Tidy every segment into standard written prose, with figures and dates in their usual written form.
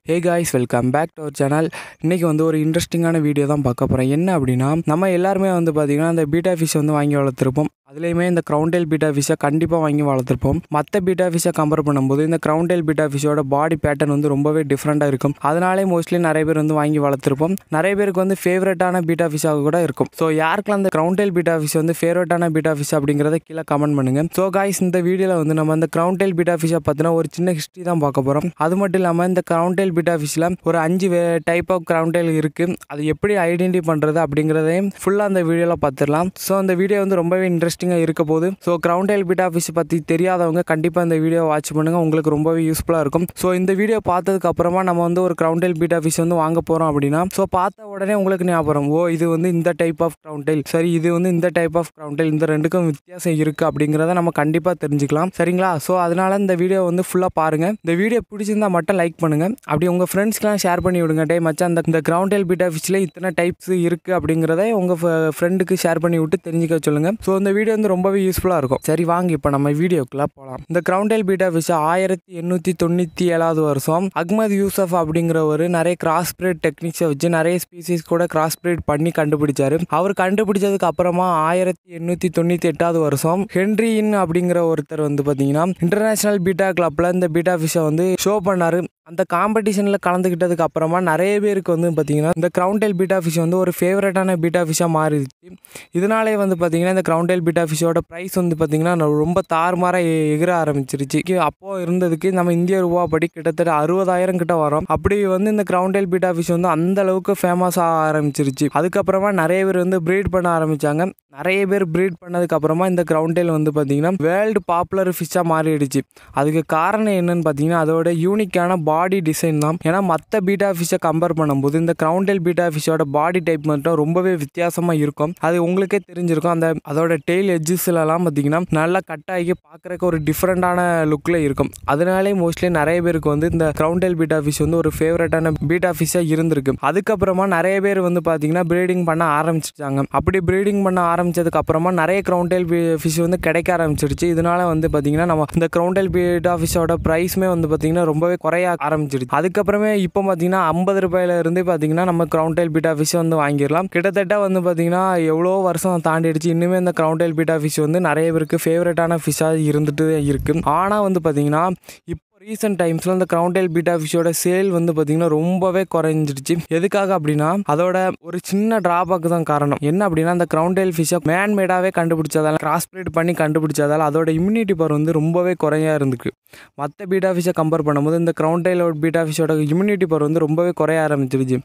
Hey guys, welcome back to our channel. இன்னைக்கு வந்து ஒரு இன்ட்ரெஸ்டிங்கான வீடியோ தான் பார்க்க போகிறேன். என்ன அப்படின்னா, நம்ம எல்லாருமே வந்து பார்த்திங்கன்னா அந்த பீட்டா ஃபிஷ் வந்து வாங்கி வளர்த்துருப்போம். அதுலேயுமே இந்த க்ரௌன்டெயில் பீட்டா ஃபிஷ்ஷை கண்டிப்பாக வாங்கி வளர்த்துருப்போம். மற்ற பீட்டா ஃபிஷ்ஷை கம்பேர் பண்ணும்போது இந்த க்ரௌன்டெயில் பீட்டா ஃபிஷ்ஷோட பாடி பேட்டர்ன் வந்து ரொம்பவே டிஃப்ரெண்ட்டாக இருக்கும். அதனாலே மோஸ்ட்லி நிறைய பேர் வந்து வாங்கி வளர்த்துருப்போம். நிறைய பேருக்கு வந்து ஃபேவரட்டான பீட்டா ஃபிஷ்ஷாக கூட இருக்கும். ஸோ யாருக்கெல்லாம் அந்த க்ரௌன்டெயில் பீட்டா ஃபிஷ் வந்து ஃபேவரட்டான பீட்டா ஃபிஷ் அப்படிங்கிறத கீழே கமெண்ட் பண்ணுங்கள். ஸோ காய்ஸ், இந்த வீடியோவில் வந்து நம்ம அந்த க்ரௌன்டெயில் பீட்டா ஃபிஷ்ஷை பற்றின ஒரு சின்ன ஹிஸ்ட்ரி தான் பார்க்க போகிறோம். அது மட்டும் இல்லாமல் இந்த க்ரௌன்டெயில் பீட்டா ஃபிஷ்ஷில் ஒரு 5 டைப் ஆஃப் க்ரௌன்டெயில் இருக்குது. அது எப்படி ஐடென்டிஃபை பண்ணுறது அப்படிங்கிறதையும் ஃபுல்லாக அந்த வீடியோவில் பார்த்துடலாம். ஸோ அந்த வீடியோ வந்து ரொம்பவே இன்ட்ரெஸ்டிங்காக இருக்க போகுது. ஸோ க்ரௌன்டெயில் பீட்டா ஃபிஷ் பற்றி தெரியாதவங்க கண்டிப்பாக இந்த வீடியோ வாட்ச் பண்ணுங்கள். உங்களுக்கு ரொம்பவே யூஸ்ஃபுல்லாக இருக்கும். ஸோ இந்த வீடியோ பார்த்ததுக்கு அப்புறமா நம்ம வந்து ஒரு க்ரௌன்டெயில் பீட்டா ஃபிஷ் வந்து வாங்க போகிறோம் அப்படின்னா, ஸோ பார்த்த உடனே உங்களுக்கு ஞாபகம், இது வந்து இந்த டைப் ஆஃப் க்ரௌன்டெயில், சரி இது வந்து இந்த டைப் ஆஃப் க்ரௌன்டெயில், இந்த ரெண்டுக்கும் வித்தியாசம் இருக்குது அப்படிங்கிறத நம்ம கண்டிப்பாக தெரிஞ்சுக்கலாம். சரிங்களா? ஸோ அதனால் இந்த வீடியோ வந்து ஃபுல்லாக பாருங்கள். இந்த வீடியோ பிடிச்சிருந்தால் மட்டும் லைக் பண்ணுங்கள். அப்படி உங்கள் ஃப்ரெண்ட்ஸ்க்கெலாம் ஷேர் பண்ணி விடுங்க. மச்சான், இந்த க்ரௌன்டெயில் பீட்டா ஃபிஷ்ஷில் இத்தனை டைப்ஸ் இருக்குது அப்படிங்கிறத உங்கள் ஃப்ரெண்டுக்கு ஷேர் பண்ணி விட்டு தெரிஞ்சுக்க சொல்லுங்கள். ஸோ இந்த வீடியோ வந்து ரொம்பவே யூஸ்ஃபுல்லாக இருக்கும். சரி வாங்க இப்போ நம்ம வீடியோக்குள்ளே போகலாம். இந்த க்ரௌன்டெயில் பீட்டா ஃபிஷ் 1897 வருஷம் அஹ்மத் யூசப் அப்படிங்கிறவர் நிறைய கிராஸ் பிரீட் டெக்னிக்ஸை வச்சு நிறைய ஸ்பீசிஸ் கூட கிராஸ் பிரீட் பண்ணி கண்டுபிடிச்சாரு. அவர் கண்டுபிடிச்சதுக்கு அப்புறமா 1898 வருஷம் ஹென்ரியின் அப்படிங்கிற ஒருத்தர் வந்து பார்த்தீங்கன்னா இன்டர்நேஷனல் பீட்டா கிளப்பில் இந்த பீட்டா ஃபிஷ்ஷை வந்து ஷோ பண்ணார். அந்த காம்படிஷனில் கலந்துக்கிட்டதுக்கு அப்புறமா நிறைய பேருக்கு வந்து பார்த்தீங்கன்னா இந்த க்ரௌன்டெயில் பீட்டா ஃபிஷ் வந்து ஒரு ஃபேவரட்டான பீட்டா ஃபிஷ்ஷாக மாறிடுச்சு. இதனாலே வந்து பார்த்தீங்கன்னா இந்த க்ரௌன்டெயில் பீட்டா ஃபிஷ்ஷோட ப்ரைஸ் வந்து பார்த்தீங்கன்னா ரொம்ப தாறுமாறாக எகிர ஆரம்பிச்சிருச்சு. அப்போது இருந்ததுக்கு நம்ம இந்திய ரூபா படி கிட்டத்தட்ட 60,000 கிட்ட வரும். அப்படி வந்து இந்த க்ரௌன்டெயில் பீட்டா ஃபிஷ் வந்து அந்த அளவுக்கு ஃபேமஸ் ஆக ஆரம்பிச்சிருச்சு. அதுக்கப்புறமா நிறைய பேர் வந்து ப்ரீட் பண்ண ஆரம்பித்தாங்க. நிறைய பேர் ப்ரீட் பண்ணதுக்கப்புறமா இந்த க்ரௌன்டெயில் வந்து பார்த்தீங்கன்னா வேர்ல்டு பாப்புலர் ஃபிஷ்ஷாக மாறிடுச்சு. அதுக்கு காரணம் என்னன்னு பார்த்தீங்கன்னா அதோட யூனிக்கான பாடி டிசைன் தான். ஏன்னா மற்ற பீட்டா ஃபிஷ்ஷை கம்பேர் பண்ணும்போது இந்த க்ரௌன்டெயில் பீட்டா ஃபிஷ்ஷோட பாடி டைப் மட்டும் ரொம்பவே வித்தியாசமாக இருக்கும். அது உங்களுக்கே தெரிஞ்சிருக்கும். அதோட டெய்ல் எட்ஜஸ்லாம் பார்த்தீங்கன்னா நல்லா கட் ஆகி பார்க்குறக்கு ஒரு டிஃப்ரெண்டான லுக்கில் இருக்கும். அதனாலே மோஸ்ட்லி நிறைய பேருக்கு வந்து இந்த க்ரௌன்டெயில் பீட்டா ஃபிஷ் வந்து ஒரு ஃபேவரட்டான பீட்டா ஃபிஷ்ஷாக இருந்திருக்கு. அதுக்கப்புறமா நிறைய பேர் வந்து பார்த்தீங்கன்னா ப்ரீடிங் பண்ண ஆரம்பிச்சிட்டாங்க. அப்படி ப்ரீடிங் பண்ண ஆரம்பிச்சதுக்கு அப்புறமா நிறைய க்ரௌன்டெயில் ஃபிஷ் வந்து கிடைக்க ஆரம்பிச்சிருச்சு. இதனால வந்து பார்த்தீங்கன்னா நம்ம இந்த க்ரௌன்டெயில் பீட்டா ஃபிஷ்ஷோட ப்ரைஸுமே வந்து பார்த்தீங்கன்னா ரொம்பவே குறைய ஆரம்பிச்சிருச்சு. அதுக்கப்புறமே இப்போ பார்த்தீங்கன்னா 50 ரூபாயில இருந்து பார்த்தீங்கன்னா நம்ம க்ரௌன்டெயில் பீட்டா ஃபிஷ் வந்து வாங்கிடலாம். கிட்டத்தட்ட வந்து பார்த்தீங்கன்னா எவ்வளோ வருஷம் தாண்டிடுச்சு. இன்னுமே இந்த க்ரௌன்டெயில் பீட்டா ஃபிஷ் வந்து நிறைய பேருக்கு ஃபேவரட்டான ஃபிஷ்ஷாக இருந்துட்டு இருக்குது. ஆனால் வந்து பார்த்தீங்கன்னா இப்போ ரீசெண்ட் டைம்ஸில் இந்த க்ரௌன்டெயில் பீட்டா ஃபிஷ்ஷோட சேல் வந்து பார்த்தீங்கன்னா ரொம்பவே குறைஞ்சிடுச்சு. எதுக்காக அப்படின்னா அதோட ஒரு சின்ன ட்ராபேக் தான் காரணம். என்ன அப்படின்னா அந்த க்ரௌன்டெயில் ஃபிஷ்ஷை மேன்மேடாகவே கண்டுபிடிச்சதால, கிராஸ் பிரீட் பண்ணி கண்டுபிடிச்சதால அதோட இம்யூனிட்டி பவர் வந்து ரொம்பவே குறையாக இருந்துருக்கு. மற்ற பீட்டா ஃபிஷ்ஷை கம்பேர் பண்ணும்போது இந்த க்ரௌன்டெயில் பீட்டா ஃபிஷ்ஷோட இம்யூனிட்டி பவர் வந்து ரொம்பவே குறைய ஆரம்பிச்சிருச்சு.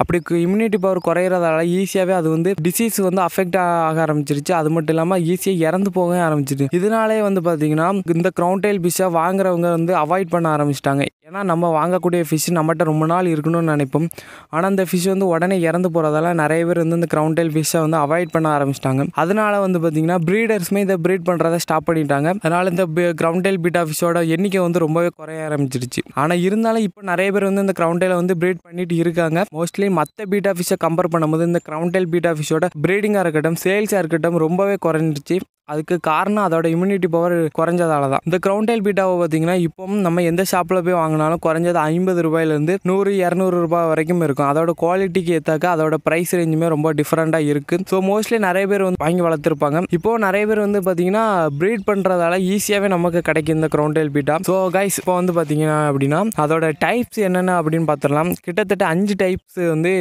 அப்படி இம்யூனிட்டி பவர் குறையிறதால ஈஸியாகவே அது வந்து டிசீஸ் வந்து அஃபெக்ட் ஆக ஆரம்பிச்சிருச்சு. அது மட்டும் இல்லாமல் ஈஸியாக இறந்து போக ஆரம்பிச்சிருச்சு. இதனாலே வந்து பார்த்தீங்கன்னா இந்த க்ரௌன்டெயில் ஃபிஷ்ஷை வாங்குறவங்க வந்து அவாய்ட் பண்ண ஆரம்பிச்சிட்டாங்க. ஏன்னா நம்ம வாங்கக்கூடிய ஃபிஷ் நம்மகிட்ட ரொம்ப நாள் இருக்கணும்னு நினைப்போம். ஆனால் அந்த ஃபிஷ் வந்து உடனே இறந்து போகிறதால நிறைய பேர் வந்து இந்த க்ரௌன்டெயில் ஃபிஷ்ஷை வந்து அவாய்ட் பண்ண ஆரம்பிச்சிட்டாங்க. அதனால வந்து பார்த்தீங்கன்னா ப்ரீடர்ஸுமே இதை ப்ரீட் பண்ணுறதை ஸ்டாப் பண்ணிட்டாங்க. அதனால் இந்த க்ரௌன்டெயில் பீட்டா ஃபிஷ்ஷோட எண்ணிக்கை வந்து ரொம்பவே குறைய ஆரம்பிச்சிருச்சு. ஆனால் இருந்தாலும் இப்போ நிறைய பேர் வந்து இந்த க்ரௌன்டெயிலை வந்து ப்ரீட் பண்ணிட்டு இருக்காங்க. மோஸ்ட்லி மற்ற பீட்டா ஃபிஷ்ஷை கம்பேர் பண்ணும்போது இந்த க்ரௌன்டெயில் பீட்டா ஃபிஷ்ஷோட ப்ரீடிங்காக இருக்கட்டும், சேல்ஸாக இருக்கட்டும் ரொம்பவே குறைஞ்சிருச்சு. அதுக்கு காரணம் அதோட இம்யூனிட்டி பவர் குறைஞ்சதால தான். இந்த க்ரௌன்டெயில் பீட்டாவை பார்த்தீங்கன்னா இப்போ நம்ம எந்த ஷாப்பில் போய் வாங்கினாலும் குறைஞ்சது 50 ரூபாயிலேருந்து 100-200 ரூபாய் வரைக்கும் இருக்கும். அதோட குவாலிட்டிக்கு ஏற்றாக்க அதோட ப்ரைஸ் ரேஞ்சுமே ரொம்ப டிஃப்ரெண்ட்டாக இருக்குது. ஸோ மோஸ்ட்லி நிறைய பேர் வந்து வாங்கி வளர்த்துருப்பாங்க. இப்போது நிறைய பேர் வந்து பார்த்தீங்கன்னா ப்ரீட் பண்ணுறதால ஈஸியாகவே நமக்கு கிடைக்கும் இந்த க்ரௌன்டெயில் பீட்டா. ஸோ கைஸ், இப்போ வந்து பார்த்தீங்கன்னா அப்படின்னா அதோட டைப்ஸ் என்னென்ன அப்படின்னு பார்த்துடலாம். கிட்டத்தட்ட 5 டைப்ஸ் வந்து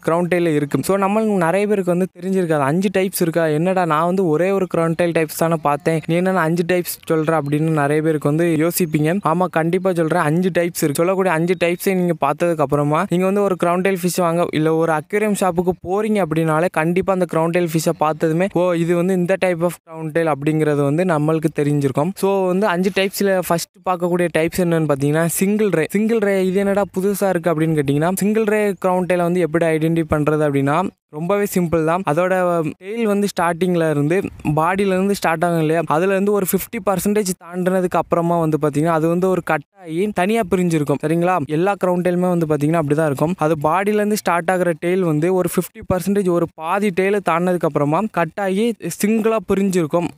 க்ரௌன்டெயில் இருக்குது. ஸோ நம்மளுக்கு நிறைய பேருக்கு வந்து தெரிஞ்சிருக்காது 5 டைப்ஸ் இருக்கா, என்னடா நான் வந்து ஒரே ஒரு க்ரௌன்டெயில் டைப்ஸ் தானே பார்த்தேன், நீ என்னென்ன 5 டைப்ஸ் சொல்கிற அப்படின்னு நிறைய பேருக்கு வந்து யோசிப்பீங்க. ஆமாம், கண்டிப்பாக சொல்கிறேன். 5 டைப்ஸ் இருக்குது. சொல்லக்கூடிய 5 டைப்ஸை நீங்கள் பார்த்ததுக்கு அப்புறமா நீங்கள் வந்து ஒரு க்ரௌன்டெயில் ஃபிஷ் வாங்க இல்லை ஒரு அக்வேரியம் ஷாப்புக்கு போகிறீங்க அப்படின்னாலே கண்டிப்பாக அந்த க்ரௌன்டெயில் ஃபிஷ்ஷை பார்த்ததுமே இது வந்து இந்த டைப் ஆஃப் க்ரௌன்டெயில் அப்படிங்கிறது வந்து நம்மளுக்கு தெரிஞ்சிருக்கும். ஸோ வந்து 5 டைப்ஸில் ஃபர்ஸ்ட் பார்க்கக்கூடிய டைப்ஸ் என்னன்னு பார்த்தீங்கன்னா சிங்கிள் ரே. இது என்னடா புதுசாக இருக்குது அப்படின்னு கேட்டிங்கன்னா, சிங்கிள் ரே க்ரௌன்டெயிலை வந்து எப்படி ஐடென்டிஃபை பண்ணுறது அப்படின்னா ரொம்பவே சிம்பிள் தான். அதோட டெயில் வந்து ஸ்டார்டிங்கில் இருந்து பாடியிலேருந்து ஸ்டார்ட் ஆகும் இல்லையா, அதுலேருந்து ஒரு 50% தாண்டினதுக்கு அப்புறமா வந்து பார்த்தீங்கன்னா அது வந்து ஒரு கட் ஆகி தனியாக பிரிஞ்சிருக்கும். சரிங்களா, எல்லா க்ரௌன் டெயிலுமே வந்து பார்த்தீங்கன்னா அப்படி தான் இருக்கும். அது பாடியிலேருந்து ஸ்டார்ட் ஆகிற டெயில் வந்து ஒரு 50% ஒரு பாதி டெயிலை தாண்டினதுக்கப்புறமா கட் ஆகி சிங்கிளாக பிரிஞ்சிருக்கும்.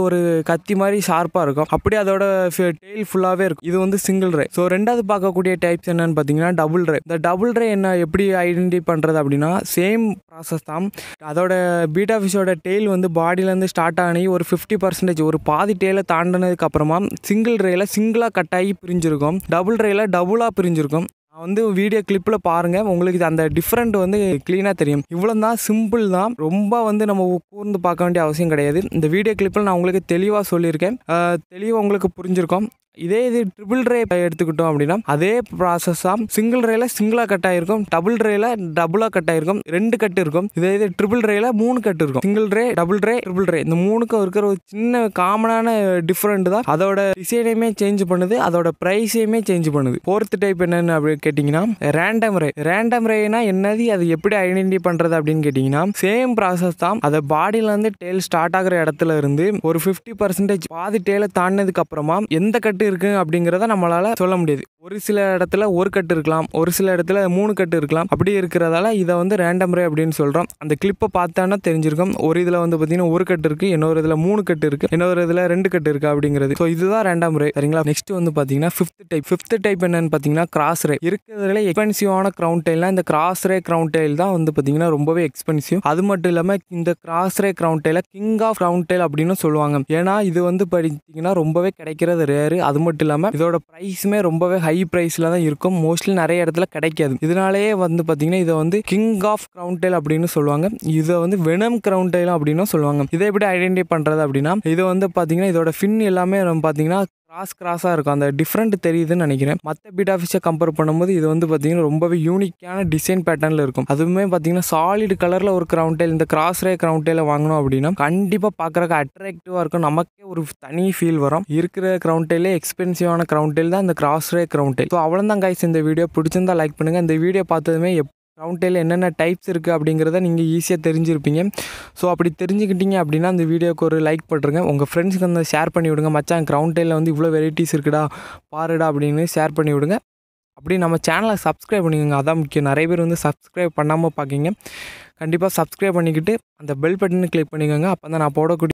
ஒரு கத்தி மாதிரி ஷார்ப்பாக இருக்கும். அப்படி அதோட டெயில் ஃபுல்லாகவே இருக்கும். இது வந்து சிங்கிள் ரே. ஸோ ரெண்டாவது பார்க்கக்கூடிய டைப்ஸ் என்னன்னு பார்த்தீங்கன்னா டபுள் ரே. இந்த டபுள் ரே என்ன எப்படி ஐடென்டிஃபை பண்ணுறது அப்படின்னா சேம் ப்ராசஸ் தான். அதோட பீட்டா ஃபிஷ்ஷோட டெயில் வந்து பாடியிலேருந்து ஸ்டார்ட் ஆகி ஒரு 50% ஒரு பாதி டெயிலை தாண்டினதுக்கு அப்புறமா சிங்கிள் ரேல சிங்கிளாக கட் ஆகி பிரிஞ்சிருக்கும். டபுள் ரேல டபுளாக பிரிஞ்சிருக்கும். நான் வந்து வீடியோ கிளிப்பில் பாருங்கள், உங்களுக்கு அந்த டிஃப்ரெண்ட் வந்து க்ளீனாக தெரியும். இவ்வளோ தான், சிம்பிள் தான். ரொம்ப வந்து நம்ம கூர்ந்து பார்க்க வேண்டிய அவசியம் கிடையாது. இந்த வீடியோ கிளிப்பில் நான் உங்களுக்கு தெளிவாக சொல்லியிருக்கேன். தெளிவாக உங்களுக்கு புரிஞ்சிருக்கும். இதே இது ட்ரிபிள் ரே எடுத்துக்கிட்டோம் அப்படின்னா அதே ப்ராசஸ் தான். சிங்கிள் ரேல சிங்கிளாக கட் ஆகிருக்கும், டபுள் ரேல டபுளாக கட் ஆகிருக்கும், 2 கட்டு இருக்கும். இதே இது ட்ரிபிள் ரேல 3 கட்டு இருக்கும். சிங்கிள் ரே, டபுள் ரே, ட்ரிபிள் ரே, இந்த 3க்கும் இருக்கிற ஒரு சின்ன காமனான டிஃப்ரெண்ட் தான் அதோட டிசைனையுமே சேஞ்ச் பண்ணுது, அதோட ப்ரைஸையுமே சேஞ்ச் பண்ணுது. 4th டைப் என்னன்னு அப்படின்னு கேட்டிங்கன்னா ரேண்டம் ரே. ரேண்டம் ரேனா என்னது, அது எப்படி ஐடென்டிஃபை பண்ணுறது அப்படின்னு கேட்டிங்கன்னா சேம் ப்ராசஸ் தான். அதை பாடியிலேருந்து டெயில் ஸ்டார்ட் ஆகிற இடத்துல இருந்து ஒரு 50% பாதி டெயிலை தாண்டினதுக்கு அப்புறமா எந்த கட்டு இருக்கு அப்படிங்கிறத நம்மளால சொல்ல முடியாது. ஒரு சில இடத்துல ஒரு கட்டு இருக்கலாம், ஒரு சில இடத்துல 3 கட்டு இருக்கலாம். அப்படி இருக்கிறதால இதை வந்து ரேண்டம் ரே அப்படின்னு சொல்கிறோம். அந்த கிளிப்பை பார்த்தானா தெரிஞ்சிருக்கும். ஒரு இதில் வந்து பார்த்தீங்கன்னா ஒரு கட்டு இருக்குது, இன்னொரு இதில் 3 கட்டு இருக்குது, இன்னொரு இதில் 2 கட்டு இருக்குது அப்படிங்கிறது. ஸோ இதுதான் ரேண்டம் ரே. சரிங்களா, நெக்ஸ்ட் வந்து பார்த்தீங்கன்னா 5th டைப் என்னன்னு பார்த்தீங்கன்னா கிராஸ் ரே. இருக்கிறதுல எக்ஸ்பென்சிவான க்ரௌன் டெயில்னா இந்த கிராஸ் ரே க்ரௌன் டெயில் தான் வந்து பார்த்தீங்கன்னா ரொம்பவே எக்ஸ்பென்சிவ். அது மட்டும் இல்லாமல் இந்த கிராஸ் ரே க்ரௌன் டெயிலை கிங் ஆஃப் க்ரௌன் டெயில் அப்படின்னு சொல்லுவாங்க. ஏன்னா இது வந்து பார்த்தீங்கன்னா ரொம்பவே கிடைக்கிறது ரேரு. அது மட்டும் இல்லாமல் இதோட ப்ரைஸுமே ரொம்பவே ஹை ப்ரைஸில் தான் இருக்கும். மோஸ்ட்லி நிறைய இடத்துல கிடைக்காது. இதனாலேயே வந்து பார்த்தீங்கன்னா இதை வந்து கிங் ஆஃப் க்ரௌன் டெயில் அப்படின்னு சொல்லுவாங்க. இதை வந்து வெனம் க்ரௌன் டெயில் அப்படின்னு சொல்லுவாங்க. இதை எப்படி ஐடென்டிஃபை பண்ணுறது அப்படின்னா இது வந்து பார்த்தீங்கன்னா இதோட ஃபின் எல்லாமே பார்த்தீங்கன்னா கிராஸாக இருக்கும். அந்த டிஃப்ரெண்ட் தெரியுதுன்னு நினைக்கிறேன். மற்ற பீட்டா ஃபிஷ்ஷை கம்பேர் பண்ணும்போது இது வந்து பார்த்தீங்கன்னா ரொம்பவே யூனிக்கான டிசைன் பேட்டர்னில் இருக்கும். அதுவுமே பார்த்தீங்கன்னா சாலிட் கலரில் ஒரு க்ரௌன் டெயில். இந்த கிராஸ் ரே க்ரௌன் டெயிலை வாங்கணும் அப்படின்னா கண்டிப்பாக பார்க்குறக்கு அட்ராக்டிவாக இருக்கும். நமக்கே ஒரு தனி ஃபீல் வரும். இருக்கிற க்ரௌன் டெயிலே எக்ஸ்பென்சிவான க்ரௌன் டெயில் தான் இந்த cross ray crown tail. So அவ்வளோதான் கைஸ், இந்த வீடியோ பிடிச்சிருந்தா லைக் பண்ணுங்கள். இந்த வீடியோ பார்த்ததுமே க்ரௌன் டெயில் என்னென்ன டைப்ஸ் இருக்குது அப்படிங்கிறத நீங்கள் ஈஸியாக தெரிஞ்சிருப்பீங்க. ஸோ அப்படி தெரிஞ்சுக்கிட்டீங்க அப்படின்னா அந்த வீடியோக்கு ஒரு லைக் பண்ணுறங்க. உங்கள் ஃப்ரெண்ட்ஸுக்கு வந்து ஷேர் பண்ணி விடுங்க. மச்சான் க்ரௌன் டெயிலில் வந்து இவ்வளோ வெரைட்டிஸ் இருக்குடா பாருடா அப்படின்னு ஷேர் பண்ணி விடுங்க. அப்படி நம்ம சேனலை சப்ஸ்கிரைப் பண்ணிக்கோங்க, அதான் முக்கியம். நிறைய பேர் வந்து சப்ஸ்கிரைப் பண்ணாமல் பார்க்கிங்க. கண்டிப்பாக சப்ஸ்கிரைப் பண்ணிக்கிட்டு அந்த பெல் பட்டனை கிளிக் பண்ணிக்கோங்க. அப்போ தான் நான் போடக்கூடிய